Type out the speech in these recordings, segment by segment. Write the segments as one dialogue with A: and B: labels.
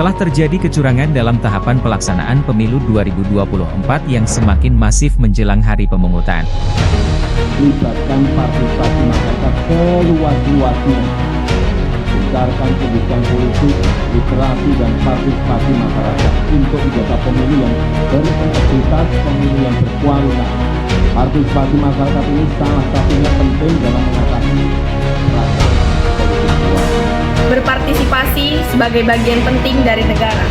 A: Telah terjadi kecurangan dalam tahapan pelaksanaan pemilu 2024 yang semakin masif menjelang hari pemungutan.
B: Libatkan partisipasi masyarakat seluas-luasnya. Tingkatkan pendidikan politik, literasi, dan partisipasi masyarakat untuk menjaga pemilu yang berintegritas, pemilu yang berkualitas. Partisipasi masyarakat ini salah satunya penting dalam mengatasi rasa politik uang.
C: Berpartisipasi sebagai bagian penting dari negara.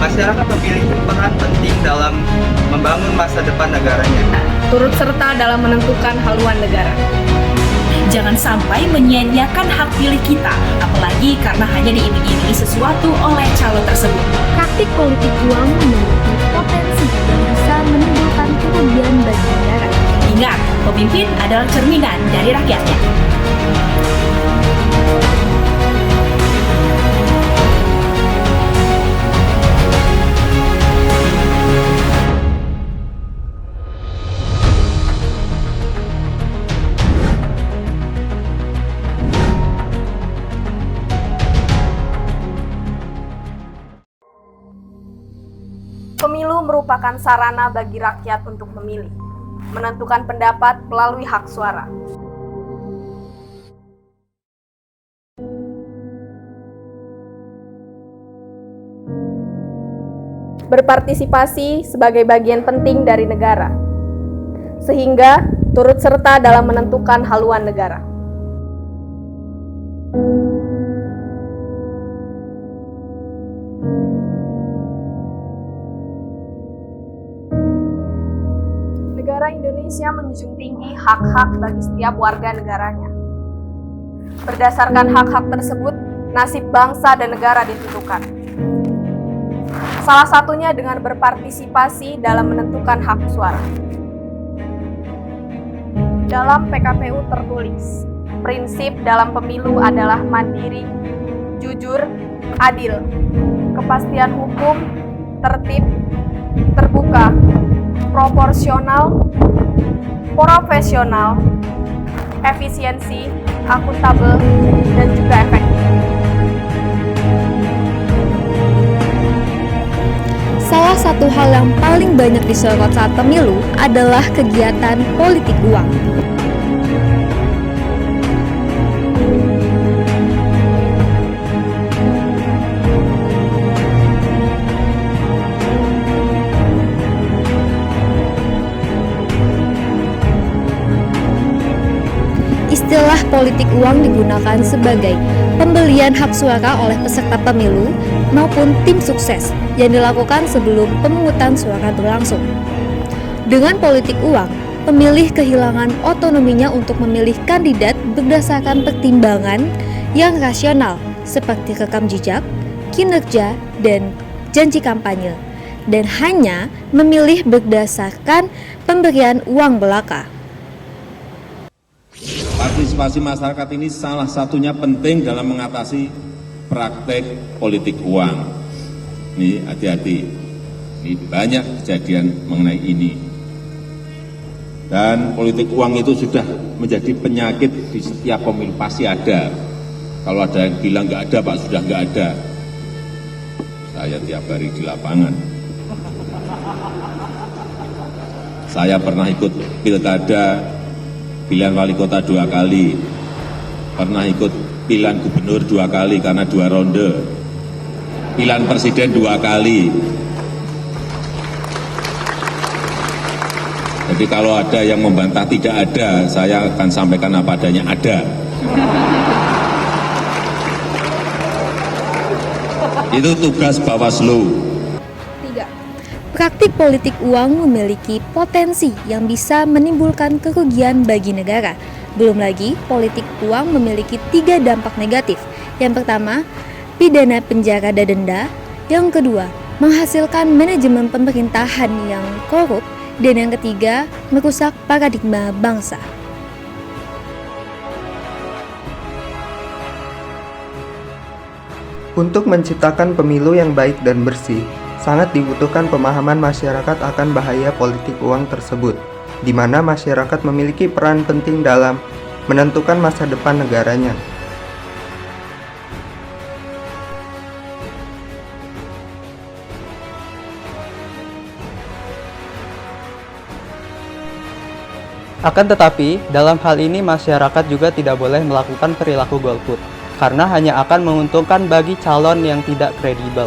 D: Masyarakat memiliki peran penting dalam membangun masa depan negaranya.
C: Turut serta dalam menentukan haluan negara.
E: Jangan sampai menyia-nyiakan hak pilih kita, apalagi karena hanya diiming-imingi sesuatu oleh calon tersebut.
F: Praktik politik uang memiliki potensi yang bisa menimbulkan kerugian bagi negara.
E: Ingat, pemimpin adalah cerminan dari rakyatnya.
C: Pemilu merupakan sarana bagi rakyat untuk memilih, menentukan pendapat melalui hak suara. Berpartisipasi sebagai bagian penting dari negara, sehingga turut serta dalam menentukan haluan negara. Negara Indonesia menjunjung tinggi hak-hak bagi setiap warga negaranya. Berdasarkan hak-hak tersebut, nasib bangsa dan negara ditentukan. Salah satunya dengan berpartisipasi dalam menentukan hak suara. Dalam PKPU tertulis, prinsip dalam pemilu adalah mandiri, jujur, adil, kepastian hukum, tertib, terbuka, proporsional, profesional, efisiensi, akuntabel, dan juga efektif.
F: Salah satu hal yang paling banyak disorot saat pemilu adalah kegiatan politik uang. Istilah politik uang digunakan sebagai pembelian hak suara oleh peserta pemilu maupun tim sukses yang dilakukan sebelum pemungutan suara berlangsung. Dengan politik uang, pemilih kehilangan otonominya untuk memilih kandidat berdasarkan pertimbangan yang rasional seperti rekam jejak, kinerja, dan janji kampanye, dan hanya memilih berdasarkan pemberian uang belaka.
B: Partisipasi masyarakat ini salah satunya penting dalam mengatasi praktek politik uang. Ini hati-hati, ini banyak kejadian mengenai ini. Dan politik uang itu sudah menjadi penyakit di setiap pemilu, pasti ada. Kalau ada yang bilang nggak ada, Pak, sudah nggak ada. Saya tiap hari di lapangan. Saya pernah ikut pilkada, pilihan wali kota 2 kali, pernah ikut pilihan gubernur 2 kali karena 2 ronde, pilihan presiden 2 kali. Jadi kalau ada yang membantah tidak ada, saya akan sampaikan apa adanya, ada. Itu tugas Bawaslu.
F: Praktik politik uang memiliki potensi yang bisa menimbulkan kerugian bagi negara. Belum lagi, politik uang memiliki 3 dampak negatif. Yang pertama, pidana penjara dan denda. Yang kedua, menghasilkan manajemen pemerintahan yang korup. Dan yang ketiga, merusak paradigma bangsa.
G: Untuk menciptakan pemilu yang baik dan bersih, sangat dibutuhkan pemahaman masyarakat akan bahaya politik uang tersebut, di mana masyarakat memiliki peran penting dalam menentukan masa depan negaranya. Akan tetapi, dalam hal ini masyarakat juga tidak boleh melakukan perilaku golput, karena hanya akan menguntungkan bagi calon yang tidak kredibel.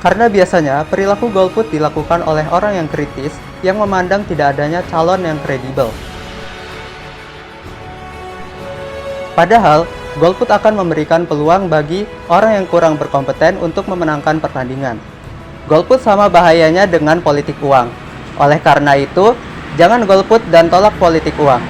G: Karena biasanya perilaku golput dilakukan oleh orang yang kritis yang memandang tidak adanya calon yang kredibel. Padahal, golput akan memberikan peluang bagi orang yang kurang berkompeten untuk memenangkan pertandingan. Golput sama bahayanya dengan politik uang. Oleh karena itu, jangan golput dan tolak politik uang.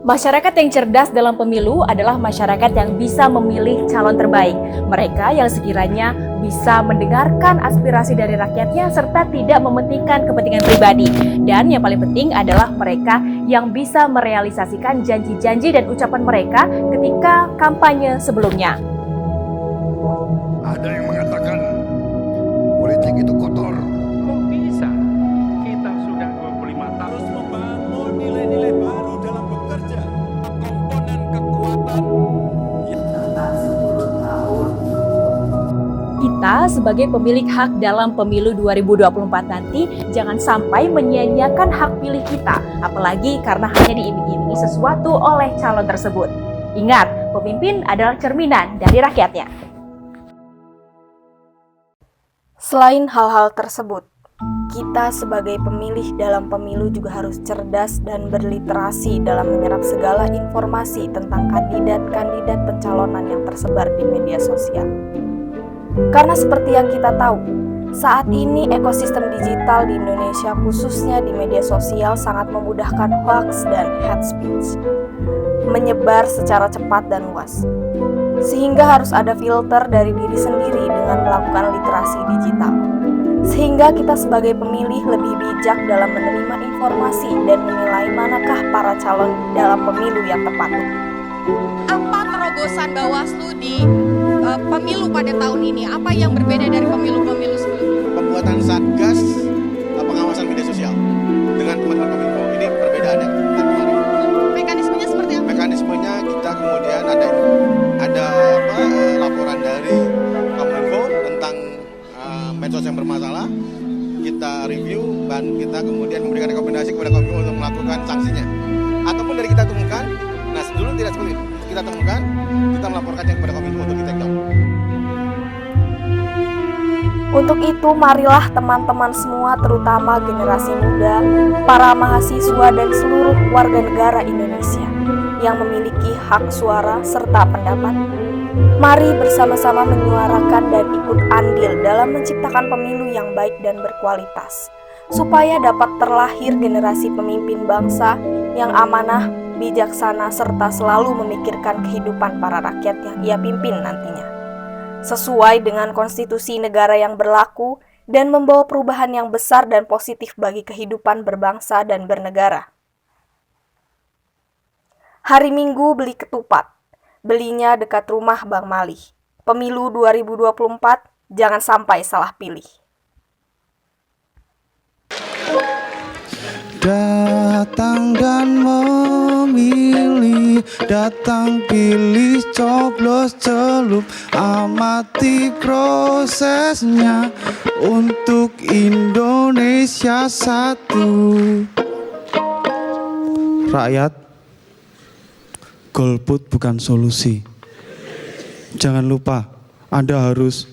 E: Masyarakat yang cerdas dalam pemilu adalah masyarakat yang bisa memilih calon terbaik. Mereka yang sekiranya bisa mendengarkan aspirasi dari rakyatnya serta tidak mementingkan kepentingan pribadi. Dan yang paling penting adalah mereka yang bisa merealisasikan janji-janji dan ucapan mereka ketika kampanye sebelumnya.
H: Ada yang mengatakan politik itu kotor.
I: Kok bisa? Kita sudah 25 tahun terus membangun nilai-nilai baru dalam bekerja. Komponen kekuatan
E: Kita sebagai pemilik hak dalam pemilu 2024 nanti jangan sampai menyia-nyiakan hak pilih kita, apalagi karena hanya diiming-imingi sesuatu oleh calon tersebut. Ingat, pemimpin adalah cerminan dari rakyatnya.
C: Selain hal-hal tersebut, kita sebagai pemilih dalam pemilu juga harus cerdas dan berliterasi dalam menyerap segala informasi tentang kandidat-kandidat pencalonan yang tersebar di media sosial. Karena seperti yang kita tahu, saat ini ekosistem digital di Indonesia khususnya di media sosial sangat memudahkan hoax dan hate speech menyebar secara cepat dan luas. Sehingga harus ada filter dari diri sendiri dengan melakukan literasi digital. Sehingga kita sebagai pemilih lebih bijak dalam menerima informasi dan menilai manakah para calon dalam pemilu yang tepat.
J: Apa terobosan Bawaslu di pemilu pada tahun ini? Apa yang berbeda dari pemilu-pemilu sebelumnya?
H: Pembuatan satgas pengawasan media sosial dengan teman-teman Kominfo. Ini perbedaannya dari kemarin.
J: Mekanismenya seperti apa?
H: Mekanismenya kita kemudian ada laporan dari Kominfo tentang medsos yang bermasalah. Kita review dan kita kemudian memberikan rekomendasi kepada Kominfo untuk melakukan sanksinya. Ataupun dari kita temukan, nah dulu tidak seperti itu. Kita temukan, kita melaporkannya kepada Kominfo untuk di take down.
C: Untuk itu, marilah teman-teman semua, terutama generasi muda, para mahasiswa dan seluruh warga negara Indonesia yang memiliki hak suara serta pendapat, mari bersama-sama menyuarakan dan ikut andil dalam menciptakan pemilu yang baik dan berkualitas, supaya dapat terlahir generasi pemimpin bangsa yang amanah, bijaksana, serta selalu memikirkan kehidupan para rakyat yang ia pimpin nantinya, sesuai dengan konstitusi negara yang berlaku dan membawa perubahan yang besar dan positif bagi kehidupan berbangsa dan bernegara. Hari Minggu beli ketupat, belinya dekat rumah Bang Mali. Pemilu 2024, jangan sampai salah pilih.
K: Datang dan memilih, datang pilih, coblos celup, amati prosesnya untuk Indonesia satu. Rakyat, golput bukan solusi. Jangan lupa, Anda harus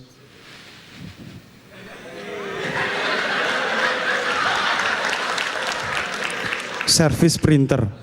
K: servis printer.